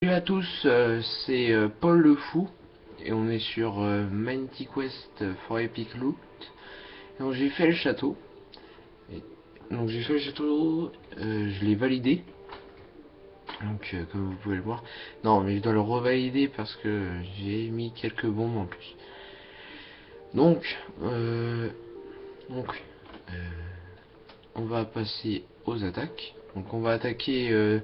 Salut à tous, c'est Paul le Fou et on est sur Mighty Quest for Epic Loot. Donc j'ai fait le château. Je l'ai validé. Donc comme vous pouvez le voir. Non mais je dois le revalider parce que j'ai mis quelques bombes en plus. Donc, euh, donc euh, on va passer aux attaques. Donc on va attaquer.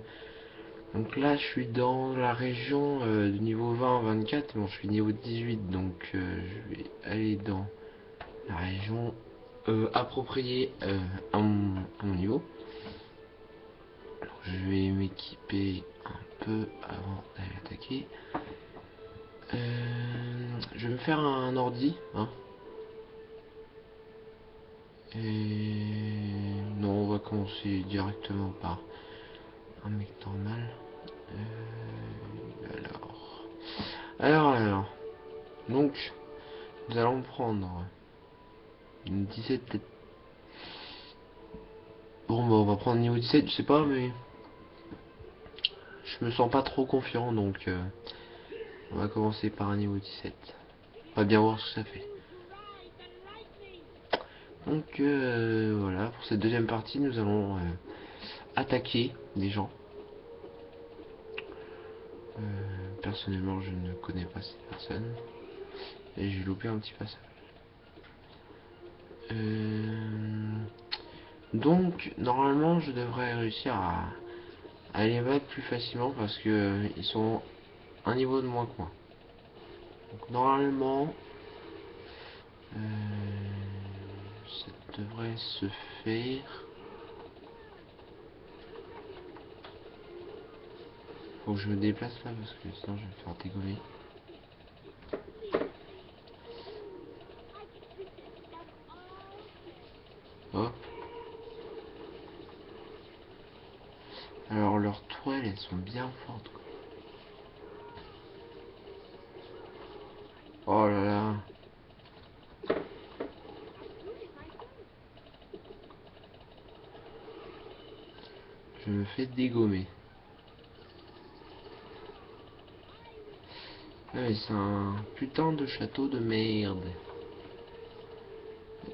Donc là, je suis dans la région du niveau 20 à 24. Bon, je suis niveau 18, donc je vais aller dans la région appropriée à mon niveau. Alors, je vais m'équiper un peu avant d'aller attaquer. Je vais me faire un ordi. Hein. Et non, on va commencer directement par un mec normal. Alors. Donc, nous allons prendre une 17 peut-être. Bon, bah, on va prendre niveau 17, je sais pas, mais je me sens pas trop confiant, donc on va commencer par un niveau 17. On va bien voir ce que ça fait. Donc voilà, pour cette deuxième partie, nous allons attaquer des gens. Personnellement, je ne connais pas ces personnes. Et j'ai loupé un petit passage. Donc, normalement, je devrais réussir à les battre plus facilement parce que ils sont un niveau de moins que moi. Donc, normalement, ça devrait se faire. Faut que je me déplace là parce que sinon je vais me faire dégommer. Hop. Alors leurs toiles elles sont bien fortes quoi. Oh là là. Je me fais dégommer. Ah mais c'est un putain de château de merde.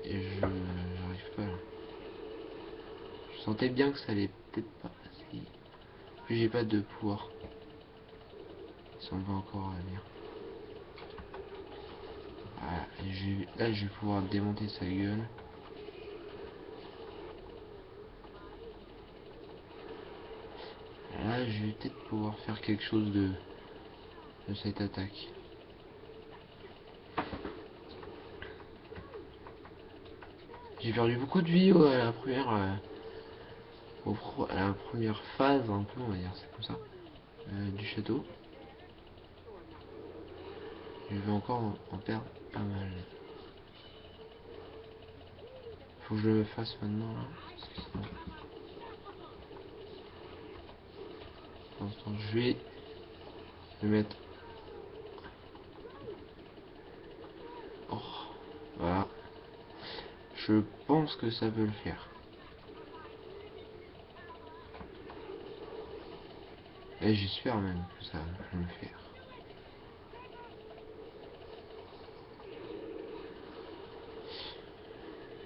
Et j'arrive pas là. Je sentais bien que ça allait peut-être pas passer. Puis j'ai pas de pouvoir. Ça me va encore à venir. Voilà. Là je vais pouvoir démonter sa gueule. Là je vais peut-être pouvoir faire quelque chose de cette attaque. J'ai perdu beaucoup de vie à la première à la première phase un peu on va dire c'est comme ça du château. Je vais encore en perdre pas mal. Faut que je le fasse maintenant là. Parce que sinon... Pour l'instant je vais me mettre. Oh, voilà. Je pense que ça peut le faire. Et j'espère même que ça va le faire.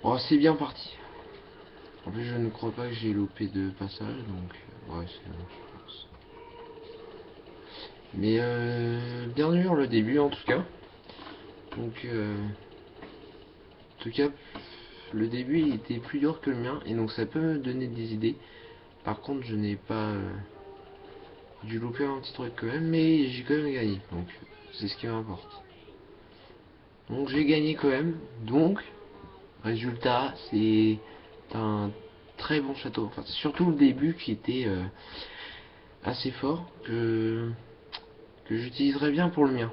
Oh c'est bien parti. En plus je ne crois pas que j'ai loupé de passage donc ouais c'est bon je pense. Mais bien dur le début en tout cas. Donc en tout cas le début il était plus dur que le mien et donc ça peut me donner des idées. Par contre je n'ai pas dû louper un petit truc quand même mais j'ai quand même gagné donc c'est ce qui m'importe. Donc j'ai gagné quand même donc résultat c'est un très bon château. Enfin surtout le début qui était assez fort que j'utiliserai bien pour le mien.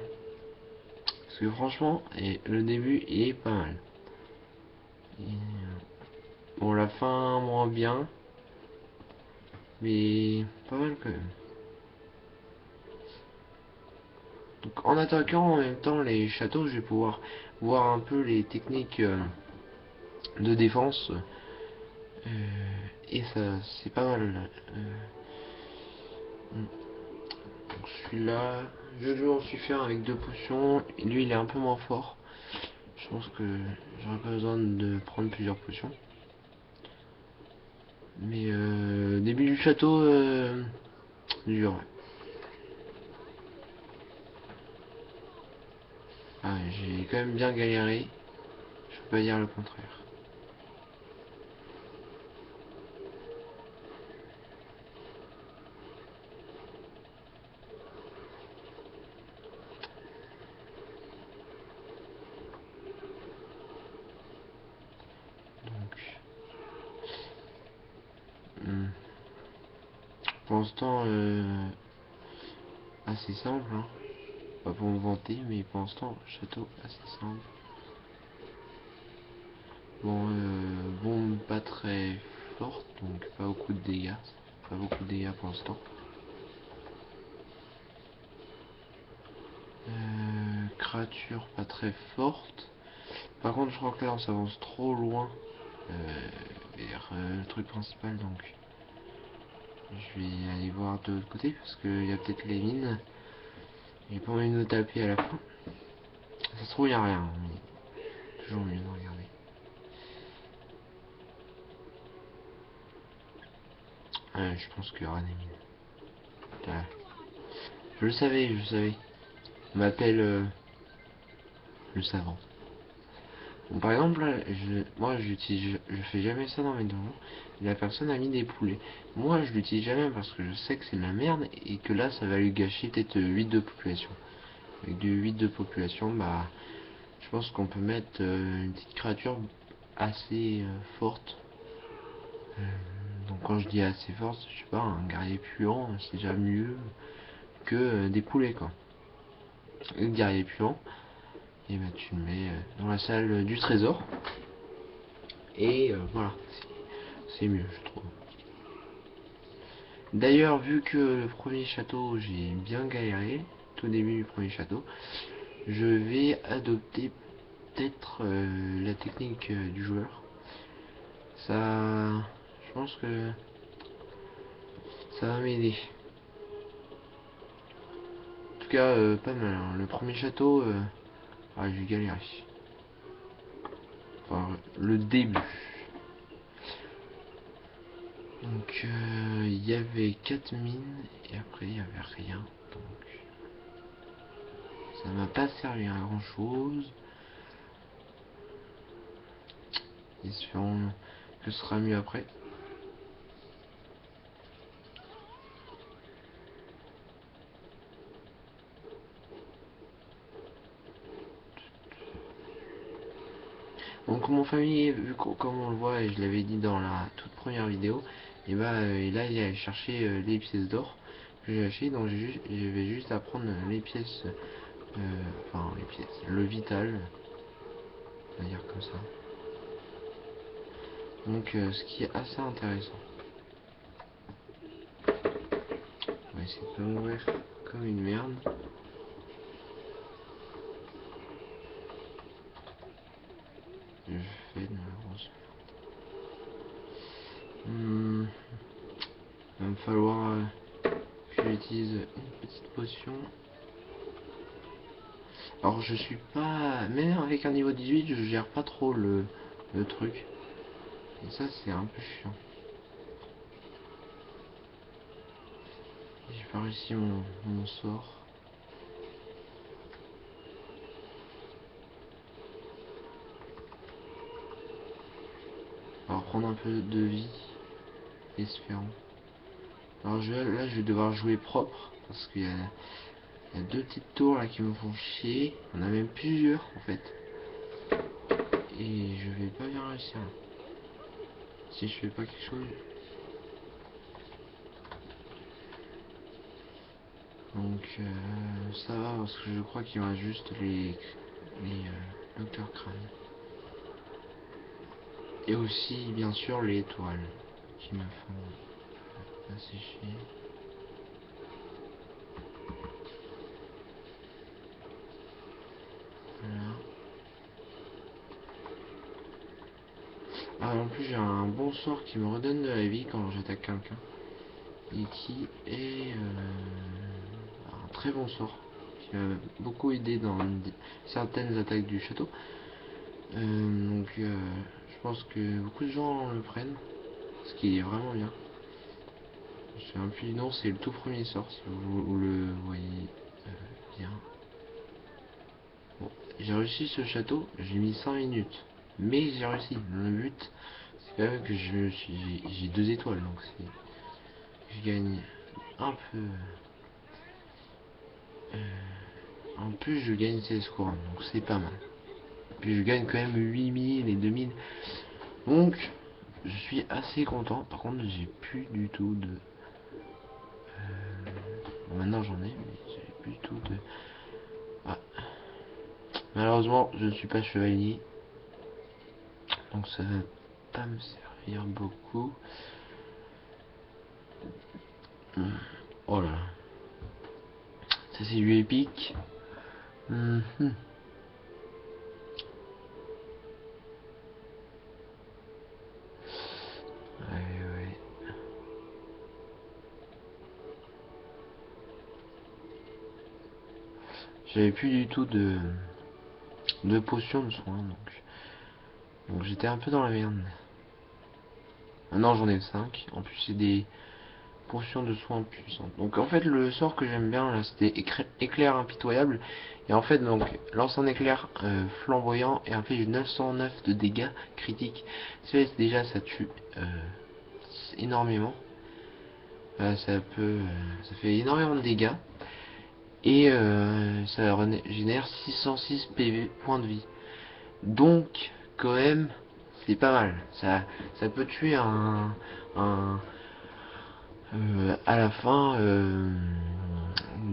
Parce que franchement le début il est pas mal. Et, bon la fin moins bien. Mais pas mal quand même. Donc en attaquant en même temps les châteaux, je vais pouvoir voir un peu les techniques de défense. Et ça c'est pas mal. Donc là, je m'en suis fait un avec 2 potions. Et lui, il est un peu moins fort. Je pense que j'aurais pas besoin de prendre plusieurs potions. Mais début du château, dur. Ouais. Ah, j'ai quand même bien galéré. Je peux pas dire le contraire. Donc, pour l'instant, assez simple. Hein. Pas pour me vanter, mais pour l'instant, château assez simple. Bon, bombe pas très forte, donc pas beaucoup de dégâts. Pas beaucoup de dégâts pour l'instant. Créature pas très forte. Par contre, je crois que là on s'avance trop loin vers le truc principal, donc je vais aller voir de l'autre côté parce qu'il y a peut-être les mines. J'ai pas envie de me taper à la fin. Ça se trouve, il n'y a rien, mais toujours mieux de regarder. Je pense qu'il y aura des mines. Là. Je le savais, je le savais. On m'appelle le savant. Bon, par exemple, là, moi je fais jamais ça dans mes donjons. La personne a mis des poulets. Moi je l'utilise jamais parce que je sais que c'est de la merde et que là ça va lui gâcher peut-être 8 de population. Avec du 8 de population, bah je pense qu'on peut mettre une petite créature assez forte. Donc quand je dis assez forte, je sais pas, un guerrier puant, c'est déjà mieux que des poulets quoi. Le guerrier puant, et bah tu le mets dans la salle du trésor. Et voilà, c'est mieux je trouve. D'ailleurs, vu que le premier château, j'ai bien galéré, tout début du premier château, je vais adopter peut-être la technique du joueur. Ça, je pense que ça va m'aider. En tout cas, pas mal. Hein. Le premier château, j'ai galéré. Enfin, le début. Donc, il y avait 4 mines et après il y avait rien. Donc, ça m'a pas servi à grand chose. Espérons que ce sera mieux après. Donc mon famille, vu comme on le voit et je l'avais dit dans la toute première vidéo, et bah et là il allait chercher les pièces d'or que j'ai acheté, donc je vais juste apprendre les pièces, enfin les pièces, le vital, on va dire comme ça. Donc ce qui est assez intéressant. On va essayer de pas mourir comme une merde. Je fais de la grosse merde. Il va me falloir que j'utilise une petite potion. Alors je suis pas... Même avec un niveau 18, je gère pas trop le truc. Et ça c'est un peu chiant. J'ai pas réussi mon sort. On va reprendre un peu de vie. Espérons. Alors là je vais devoir jouer propre. Parce qu'il y a 2 petites tours là qui me font chier. On a même plusieurs en fait. Et je vais pas bien réussir. Si je fais pas quelque chose. Donc ça va parce que je crois qu'il y aura juste les docteurs crâne. Et aussi bien sûr les étoiles qui me font assez chier. Voilà. Ah, en plus j'ai un bon sort qui me redonne de la vie quand j'attaque quelqu'un. Et qui est un très bon sort qui m'a beaucoup aidé dans certaines attaques du château. Donc je pense que beaucoup de gens le prennent, ce qui est vraiment bien. Je un plus du nom, c'est le tout premier sort si vous le voyez bien. Bon, j'ai réussi ce château, j'ai mis 5 minutes, mais j'ai réussi. Le but, c'est quand même que j'ai 2 étoiles, donc c'est, je gagne un peu. En plus, je gagne 16 couronnes, donc c'est pas mal. Puis je gagne quand même 8000 et 2000. Donc, je suis assez content. Par contre, j'ai plus du tout de... Bon, maintenant j'en ai, mais j'ai plus du tout de... Ah. Malheureusement, je ne suis pas chevalier. Donc ça va pas me servir beaucoup. Oh là là. Ça c'est du épique. Ouais, ouais. J'avais plus du tout de potions de soins, donc j'étais un peu dans la merde. Maintenant j'en ai 5. En plus c'est des potions de soins puissantes. Donc en fait le sort que j'aime bien là c'était éclair impitoyable. Et en fait donc lance un éclair flamboyant et inflige 909 de dégâts critiques. Déjà ça tue énormément. Ça fait énormément de dégâts. Et ça génère 606 PV points de vie. Donc quand même c'est pas mal. Ça peut tuer un à la fin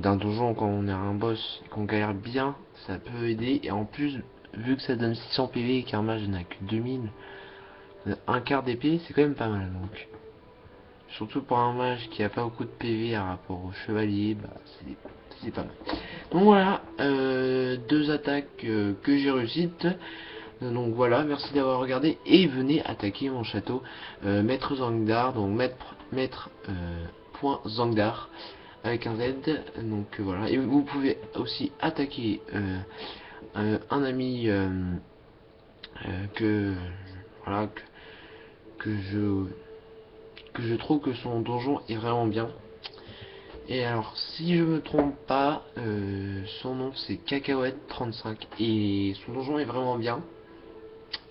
d'un donjon quand on est un boss et qu'on galère bien, ça peut aider. Et en plus, vu que ça donne 600 PV et qu'un mage n'a que 2000, un quart d'épée, c'est quand même pas mal. Donc, surtout pour un mage qui a pas beaucoup de PV à rapport au chevalier, bah c'est pas mal. Donc voilà, 2 attaques que j'ai réussites. Donc voilà, merci d'avoir regardé et venez attaquer mon château Maître Zangdar, donc maître point Zangdar avec un Z. Donc voilà, et vous pouvez aussi attaquer un ami que voilà que je trouve que son donjon est vraiment bien. Et alors, si je me trompe pas, son nom c'est Cacahuète 35 et son donjon est vraiment bien.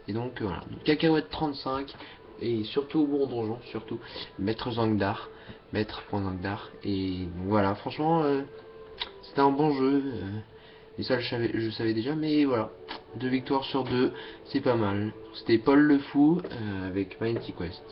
Et donc voilà, Cacahuète 35 et surtout bon donjon, surtout Maître Zangdar, Maître.Zangdar. Et donc, voilà, franchement, c'était un bon jeu. Et ça, je savais déjà, mais voilà, 2 victoires sur 2, c'est pas mal. C'était Paul le Fou avec Mighty Quest.